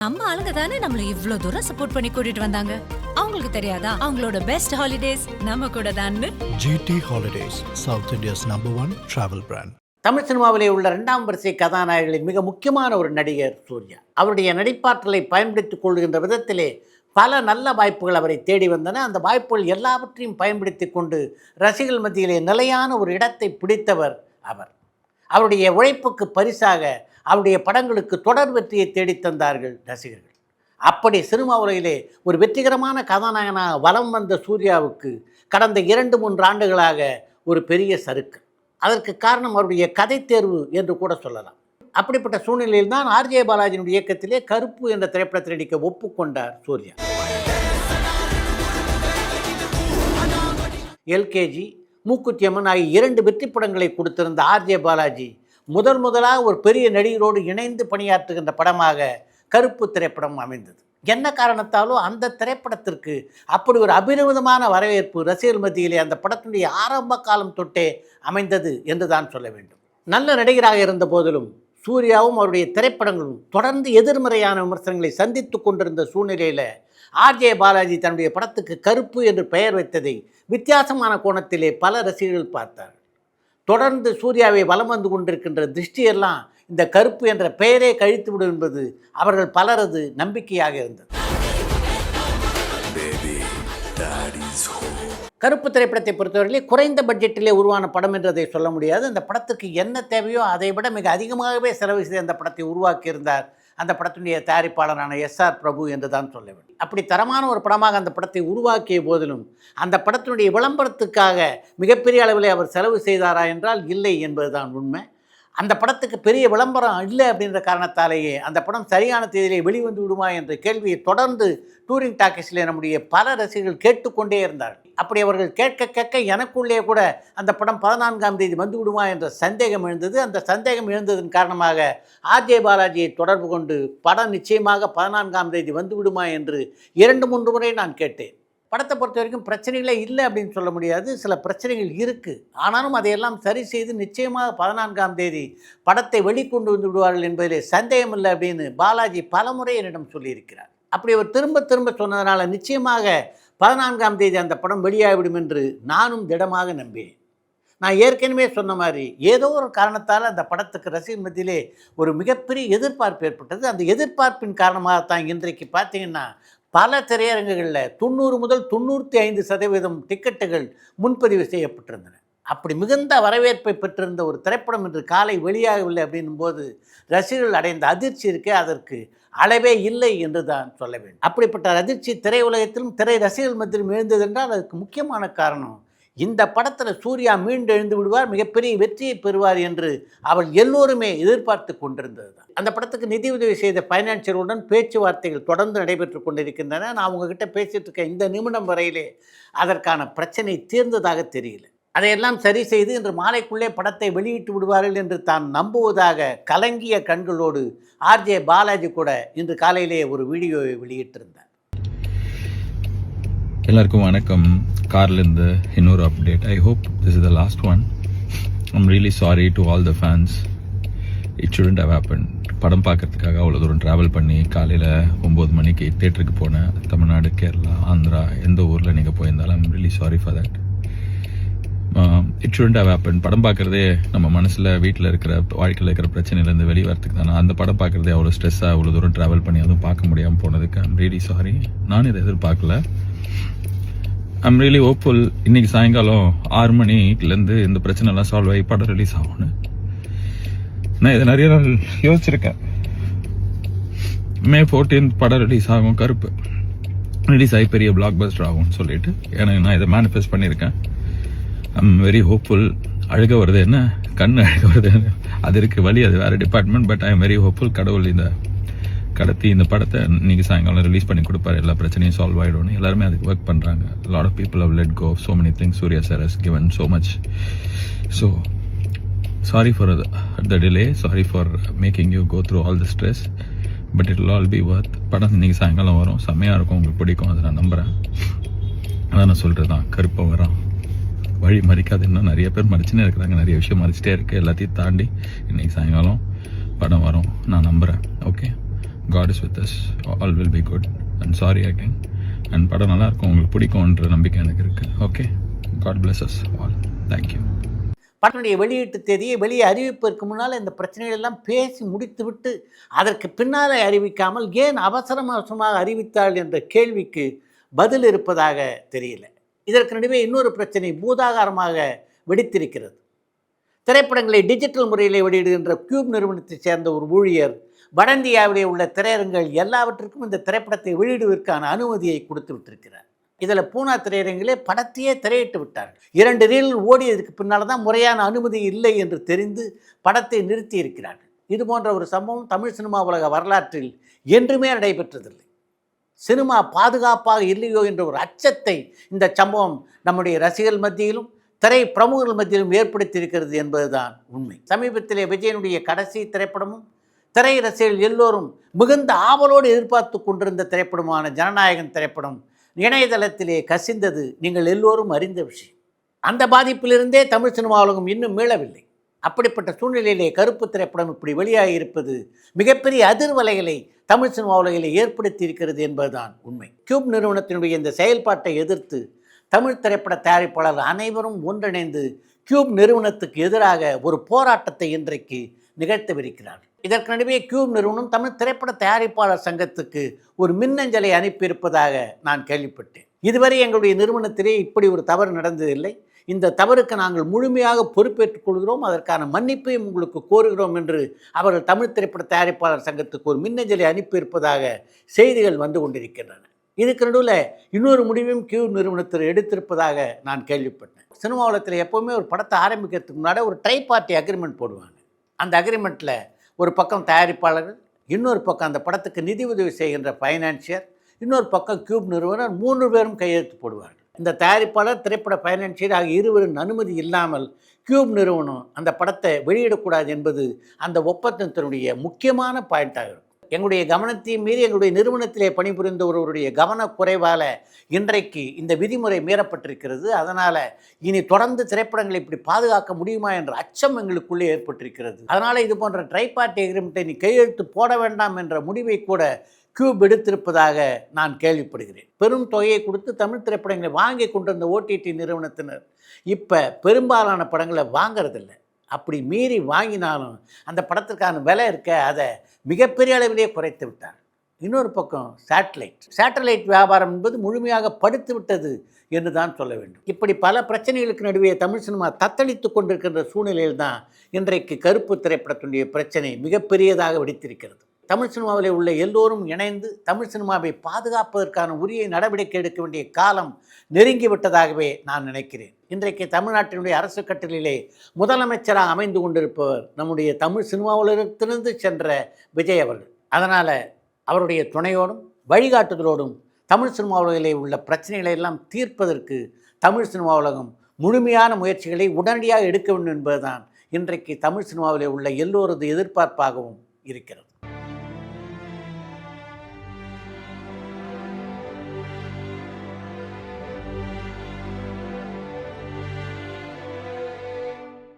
நம்ம ஆளுங்க தானே நம்மள இவ்ளோ தூரம் சப்போர்ட் பண்ணி கூட்டிட்டு வந்தாங்க. அவங்களுக்கு தெரியாதா அவங்களோட பெஸ்ட் ஹாலிடேஸ் நம்ம கூட தான்னு. GT Holidays, South India's #1 travel brand. Tamil சினிமாவிலே உள்ள 2ஆம் வரிசை கதாநாயகர்களின் மிக முக்கியமான ஒரு நடிகர் சூர்யா. அவருடைய நடிப்பாற்றலை பயன்படுத்திக் கொள்கின்ற விதத்திலே பல நல்ல வாய்ப்புகள் அவரை தேடி வந்தன. அந்த வாய்ப்புகள் எல்லாவற்றையும் பயன்படுத்தி கொண்டு ரசிகர்கள் மத்தியிலே நிலையான ஒரு இடத்தை பிடித்தவர் அவர். அவருடைய உழைப்புக்கு பரிசாக அவருடைய படங்களுக்கு தொடர் வெற்றியை தேடித்தந்தார்கள் ரசிகர்கள். அப்படி சினிமா உலகிலே ஒரு வெற்றிகரமான கதாநாயகனாக வலம் வந்த சூர்யாவுக்கு கடந்த 2-3 ஆண்டுகளாக ஒரு பெரிய சறுக்கு. அதற்கு காரணம் அவருடைய கதை தேர்வு என்று கூட சொல்லலாம். அப்படிப்பட்ட சூழ்நிலையில் தான் ஆர்ஜே பாலாஜியினுடைய இயக்கத்திலே கருப்பு என்ற திரைப்படத்தில் நடிக்க ஒப்புக்கொண்டார் சூர்யா. எல்கேஜி, மூக்குத்தி அம்மன் ஆகிய 2 வெற்றி படங்களை கொடுத்திருந்த ஆர்ஜே பாலாஜி முதலாக ஒரு பெரிய நடிகரோடு இணைந்து பணியாற்றுகின்ற படமாக கருப்பு திரைப்படம் அமைந்தது. என்ன காரணத்தாலோ அந்த திரைப்படத்திற்கு அப்படி ஒரு அபிநவமான வரவேற்பு ரசிகர்கள் மத்தியிலே அந்த படத்தினுடைய ஆரம்ப காலம் தொட்டே அமைந்தது என்று தான் சொல்ல வேண்டும். நல்ல நடிகராக இருந்த போதிலும் சூர்யாவும் அவருடைய திரைப்படங்களும் தொடர்ந்து எதிர்மறையான விமர்சனங்களை சந்தித்து கொண்டிருந்த சூழ்நிலையில் ஆர்ஜே பாலாஜி தன்னுடைய படத்துக்கு கருப்பு என்று பெயர் வைத்ததை வித்தியாசமான கோணத்திலே பல ரசிகர்கள் பார்த்தார்கள். தொடர்ந்து சூர்யாவை வலம் வந்து கொண்டிருக்கின்ற திருஷ்டியெல்லாம் இந்த கருப்பு என்ற பெயரே கழித்துவிடும் என்பது அவர்கள் பலரது நம்பிக்கையாக இருந்தது. கருப்பு திரைப்படத்தை பொறுத்தவரையிலே குறைந்த பட்ஜெட்டிலே உருவான படம் என்றதை சொல்ல முடியாது. அந்த படத்துக்கு என்ன தேவையோ அதை விட மிக அதிகமாகவே செலவு செய்து அந்த படத்தை உருவாக்கியிருந்தார் அந்த படத்தினுடைய தயாரிப்பாளரான SR பிரபு என்று தான் சொல்ல வேண்டும். அப்படி தரமான ஒரு படமாக அந்த படத்தை உருவாக்கிய போதிலும் அந்த படத்தினுடைய விளம்பரத்துக்காக மிகப்பெரிய அளவில் அவர் செலவு செய்தாரா என்றால் இல்லை என்பதுதான் உண்மை. அந்த படத்துக்கு பெரிய விளம்பரம் இல்லை அப்படின்ற காரணத்தாலேயே அந்த படம் சரியான தேதியிலே வெளிவந்து விடுமா என்ற கேள்வியை தொடர்ந்து டூரிங் டாக்கீஸில் நம்முடைய பல ரசிகர்கள் கேட்டுக்கொண்டே இருந்தார்கள். அப்படி அவர்கள் கேட்க எனக்குள்ளே கூட அந்த படம் 14ஆம் தேதி வந்து விடுமா என்ற சந்தேகம் எழுந்தது. அந்த சந்தேகம் எழுந்ததன் காரணமாக ஆர்ஜே பாலாஜியை தொடர்பு கொண்டு படம் நிச்சயமாக 14ஆம் தேதி வந்து விடுமா என்று 2-3 முறை நான் கேட்டேன். படத்தை பொறுத்த வரைக்கும் பிரச்சனைகளே இல்லை அப்படின்னு சொல்ல முடியாது. சில பிரச்சனைகள் இருக்குது. ஆனாலும் அதையெல்லாம் சரி செய்து நிச்சயமாக 14ஆம் தேதி படத்தை வெளிக்கொண்டு வந்து விடுவார்கள் என்பதிலே சந்தேகம் இல்லை அப்படின்னு பாலாஜி பலமுறை என்னிடம் சொல்லியிருக்கிறார். அப்படி அவர் திரும்ப சொன்னதுனால நிச்சயமாக 14ஆம் தேதி அந்த படம் வெளியாகிவிடும் என்று நானும் திடமாக நம்பினேன். நான் ஏற்கனவே சொன்ன மாதிரி ஏதோ ஒரு காரணத்தால் அந்த படத்துக்கு ரசிகர் மத்தியிலே ஒரு மிகப்பெரிய எதிர்பார்ப்பு ஏற்பட்டது. அந்த எதிர்பார்ப்பின் காரணமாகத்தான் இன்றைக்கு பார்த்தீங்கன்னா பல திரையரங்குகளில் 90 முதல் 95% டிக்கெட்டுகள் முன்பதிவு செய்யப்பட்டிருந்தன. அப்படி மிகுந்த வரவேற்பை பெற்றிருந்த ஒரு திரைப்படம் இன்று காலை வெளியாகவில்லை அப்படின்னும் போது ரசிகர்கள் அடைந்த அதிர்ச்சி இருக்கே அதற்கு அளவே இல்லை என்று தான் சொல்ல வேண்டும். அப்படிப்பட்ட அதிர்ச்சி திரையுலகத்திலும் திரை ரசிகர்கள் மத்தியிலும் எழுந்தது என்றால் அதுக்கு முக்கியமான காரணம் இந்த படத்தில் சூர்யா மீண்டு எழுந்து விடுவார், மிகப்பெரிய வெற்றியை பெறுவார் என்று அவள் எல்லோருமே எதிர்பார்த்து கொண்டிருந்தது தான். அந்த படத்துக்கு நிதி உதவி செய்த ஃபைனான்சியருடன் பேச்சுவார்த்தைகள் தொடர்ந்து நடைபெற்று கொண்டிருக்கின்றன. நான் உங்ககிட்ட பேசிகிட்டு இருக்க இந்த நிமிடம் வரையிலே அதற்கான பிரச்சனை தீர்ந்ததாக தெரியல. அதையெல்லாம் சரி செய்து இன்று மாலைக்குள்ளே படத்தை வெளியிட்டு விடுவார்கள் என்று தான் நம்புவதாக கலங்கிய கண்களோடு ஆர்ஜே பாலாஜி கூட இன்று காலையிலே ஒரு வீடியோவை வெளியிட்டிருந்தார். எல்லாருக்கும் வணக்கம். கார்லேருந்து இன்னொரு update. I hope this is the last one. I'm really sorry to all the fans. It shouldn't have happened. படம் பார்க்கறதுக்காக அவ்வளோ தூரம் ட்ராவல் பண்ணி காலையில் 9 மணிக்கு தேட்டருக்கு போனேன். தமிழ்நாடு, கேரளா, ஆந்திரா எந்த ஊரில் நீங்கள் போயிருந்தாலும் I'm really sorry for that. It shouldn't have happened. படம் பார்க்குறதே நம்ம மனசில் வீட்டில் இருக்கிற வாழ்க்கையில் இருக்கிற பிரச்சனையிலேருந்து வெளியே வரத்துக்கு தானே. அந்த படம் பார்க்குறதே அவ்வளோ ஸ்ட்ரெஸ்ஸாக அவ்வளோ தூரம் ட்ராவல் பண்ணி அதுவும் பார்க்க முடியாமல் போனதுக்கு ஐம் ரியலி சாரி. நான் இதை எதிர்பார்க்கல. I'm really hopeful. இன்னைக்கு சாயங்காலம் 6 மணிலேருந்து இந்த பிரச்சனைலாம் சால்வ் ஆகி படம் ரிலீஸ் ஆகும்னு நான் இதை நிறைய நாள் யோசிச்சிருக்கேன். May 14th படம் ரிலீஸ் ஆகும். கருப்பு ரிலீஸ் ஆகி பெரிய பிளாக் பஸ்டர் ஆகும்னு சொல்லிட்டு எனக்கு நான் இதை மேனிஃபெஸ்ட் பண்ணியிருக்கேன். I'm very hopeful. அழுக வருது என்ன, கண்ணு அழுக வருது அது இருக்குது வழி, அது வேறு department. But I am very hopeful. கடவுள் இந்த கடத்தி இந்த படத்தை இன்னைக்கு சாயங்காலம் ரிலீஸ் பண்ணி கொடுப்பாரு. எல்லா பிரச்சனையும் சால்வ் ஆகிடும்னு எல்லாருமே அதுக்கு ஒர்க் பண்ணுறாங்க. Lot of people have let go of so many things. Suriya sir has given so much. So sorry for the delay. Sorry for making you go through all the stress. But it will all be worth. படம் இன்னைக்கு சாயங்காலம் வரும். செம்மையாக இருக்கும், உங்களுக்கு பிடிக்கும், அதை நான் நம்புகிறேன். அதான் நான் சொல்கிறது தான். கருப்பை வரான் வழி மறிக்காது. இன்னும் நிறைய பேர் மறிச்சுன்னே இருக்கிறாங்க. நிறைய விஷயம் மறிச்சிட்டே இருக்குது. எல்லாத்தையும் தாண்டி இன்னைக்கு சாயங்காலம் படம் வரும் நான் நம்புகிறேன். Okay, God is with us, all will be good. And sorry again. And படம் நல்லா இருக்கும், உங்களுக்கு பிடிக்கும்ன்ற நம்பிக்கை எனக்கு இருக்குது. Okay, God bless us all. Thank you. படத்தினுடைய வெளியீட்டு தேதியை வெளியே அறிவிப்பதற்கு முன்னால் இந்த பிரச்சனைகள் எல்லாம் பேசி முடித்துவிட்டு அதற்கு பின்னால் அறிவிக்காமல் ஏன் அவசரமாக அறிவித்தாள் என்ற கேள்விக்கு பதில் இருப்பதாக தெரியல. இதற்கு நடுவே இன்னொரு பிரச்சனை பூதாகாரமாக வெடித்திருக்கிறது. திரைப்படங்களை டிஜிட்டல் முறையில் வெளியிடுகின்ற கியூப் நிறுவனத்தைச் சேர்ந்த ஒரு ஊழியர் வட இந்தியாவிலே உள்ள திரையரங்குகள் எல்லாவற்றிற்கும் இந்த திரைப்படத்தை வெளியிடுவதற்கான அனுமதியை கொடுத்து விட்டிருக்கிறார். இதில் பூனா திரையரங்கிலே படத்தையே திரையிட்டு விட்டார்கள். 2 ரீல் ஓடியதற்கு பின்னால் தான் முறையான அனுமதி இல்லை என்று தெரிந்து படத்தை நிறுத்தி இருக்கிறார்கள். இது போன்ற ஒரு சம்பவம் தமிழ் சினிமா உலக வரலாற்றில் என்றுமே நடைபெற்றதில்லை. சினிமா பாதுகாப்பாக இல்லையோ என்ற ஒரு அச்சத்தை இந்த சம்பவம் நம்முடைய ரசிகர்கள் மத்தியிலும் திரை பிரமுகர்கள் மத்தியிலும் ஏற்படுத்தியிருக்கிறது என்பதுதான் உண்மை. சமீபத்திலே விஜயனுடைய கடைசி திரைப்படமும் திரை ரசிகர்கள் எல்லோரும் மிகுந்த ஆவலோடு எதிர்பார்த்து கொண்டிருந்த திரைப்படமான ஜனநாயகன் திரைப்படம் இணையதளத்திலே கசிந்தது நீங்கள் எல்லோரும் அறிந்த விஷயம். அந்த பாதிப்பிலிருந்தே தமிழ் சினிமா உலகம் இன்னும் மீளவில்லை. அப்படிப்பட்ட சூழ்நிலையிலே கருப்பு திரைப்படம் இப்படி வெளியாகி இருப்பது மிகப்பெரிய அதிர்வலைகளை தமிழ் சினிமா உலகிலே ஏற்படுத்தி இருக்கிறது என்பதுதான் உண்மை. கியூப் நிறுவனத்தினுடைய இந்த செயல்பாட்டை எதிர்த்து தமிழ் திரைப்பட தயாரிப்பாளர் அனைவரும் ஒன்றிணைந்து கியூப் நிறுவனத்துக்கு எதிராக ஒரு போராட்டத்தை இன்றைக்கு நிகழ்த்தவிருக்கிறார்கள். இதற்கு நடுவே கியூப் நிறுவனம் தமிழ் திரைப்பட தயாரிப்பாளர் சங்கத்துக்கு ஒரு மின்னஞ்சலை அனுப்பியிருப்பதாக நான் கேள்விப்பட்டேன். இதுவரை எங்களுடைய நிறுவனத்திலே இப்படி ஒரு தவறு நடந்ததில்லை. இந்த தவறுக்கு நாங்கள் முழுமையாக பொறுப்பேற்றுக் கொள்கிறோம், அதற்கான மன்னிப்பையும் உங்களுக்கு கோருகிறோம் என்று அவர்கள் தமிழ் திரைப்பட தயாரிப்பாளர் சங்கத்துக்கு ஒரு மின்னஞ்சலை அனுப்பியிருப்பதாக செய்திகள் வந்து கொண்டிருக்கின்றன. இதுக்கு நடுவில் இன்னொரு முடிவையும் கியூப் நிறுவனத்தில் எடுத்திருப்பதாக நான் கேள்விப்பட்டேன். சினிமா உலகத்தில் எப்போவுமே ஒரு படத்தை ஆரம்பிக்கிறதுக்கு முன்னாடி ஒரு ட்ரை பார்ட்டி அக்ரிமெண்ட் போடுவாங்க. அந்த அக்ரிமெண்ட்டில் ஒரு பக்கம் தயாரிப்பாளர்கள், இன்னொரு பக்கம் அந்த படத்துக்கு நிதி உதவி செய்கின்ற ஃபைனான்சியர், இன்னொரு பக்கம் கியூப் நிறுவனர் 3 பேரும் கையெழுத்து போடுவார்கள். இந்த தயாரிப்பாளர், திரைப்பட ஃபைனான்சியர் ஆகிய இருவரின் அனுமதி இல்லாமல் கியூப் நிறுவனம் அந்த படத்தை வெளியிடக்கூடாது என்பது அந்த ஒப்பந்தத்தினுடைய முக்கியமான பாயிண்டாக இருக்கும். எங்களுடைய கவனத்தையும் மீறி எங்களுடைய நிறுவனத்திலே பணிபுரிந்த ஒருவருடைய கவனக்குறைவால் இன்றைக்கு இந்த விதிமுறை மீறப்பட்டிருக்கிறது. அதனால் இனி தொடர்ந்து திரைப்படங்களை இப்படி பாதுகாக்க முடியுமா என்ற அச்சம் எங்களுக்குள்ளே ஏற்பட்டிருக்கிறது. அதனால் இது போன்ற ட்ரை பார்ட்டி அக்ரிமெண்ட்டை நீ கையெழுத்து போட வேண்டாம் என்ற முடிவை கூட கியூப் எடுத்திருப்பதாக நான் கேள்விப்படுகிறேன். பெரும் தொகையை கொடுத்து தமிழ் திரைப்படங்களை வாங்கி கொண்டிருந்த ஓடிடி நிறுவனத்தினர் இப்போ பெரும்பாலான படங்களை வாங்கிறதில்லை. அப்படி மீறி வாங்கினாலும் அந்த படத்திற்கான விலை இருக்க அதை மிகப்பெரிய அளவிலே குறைத்து விட்டார். இன்னொரு பக்கம் சேட்டலைட் வியாபாரம் என்பது முழுமையாக படுத்து விட்டது என்று தான் சொல்ல வேண்டும். இப்படி பல பிரச்சனைகளுக்கு நடுவே தமிழ் சினிமா தத்தளித்து கொண்டிருக்கின்ற சூழ்நிலையில் தான் இன்றைக்கு கருப்பு திரைப்படத்தினுடைய பிரச்சனை மிகப்பெரியதாக வெடித்திருக்கிறது. தமிழ் சினிமாவில் உள்ள எல்லோரும் இணைந்து தமிழ் சினிமாவை பாதுகாப்பதற்கான உரிய நடவடிக்கை எடுக்க வேண்டிய காலம் நெருங்கிவிட்டதாகவே நான் நினைக்கிறேன். இன்றைக்கு தமிழ்நாட்டினுடைய அரசு கட்டளையிலே முதலமைச்சராக அமைந்து கொண்டிருப்பவர் நம்முடைய தமிழ் சினிமாவிலிருந்து சென்ற விஜய் அவர்கள். அதனால் அவருடைய துணையோடும் வழிகாட்டுதலோடும் தமிழ் சினிமா உலகிலே உள்ள பிரச்சனைகளை எல்லாம் தீர்ப்பதற்கு தமிழ் சினிமா உலகம் முழுமையான முயற்சிகளை உடனடியாக எடுக்க வேண்டும் என்பதுதான் இன்றைக்கு தமிழ் சினிமாவிலே உள்ள எல்லோரது எதிர்பார்ப்பாகவும் இருக்கிறது.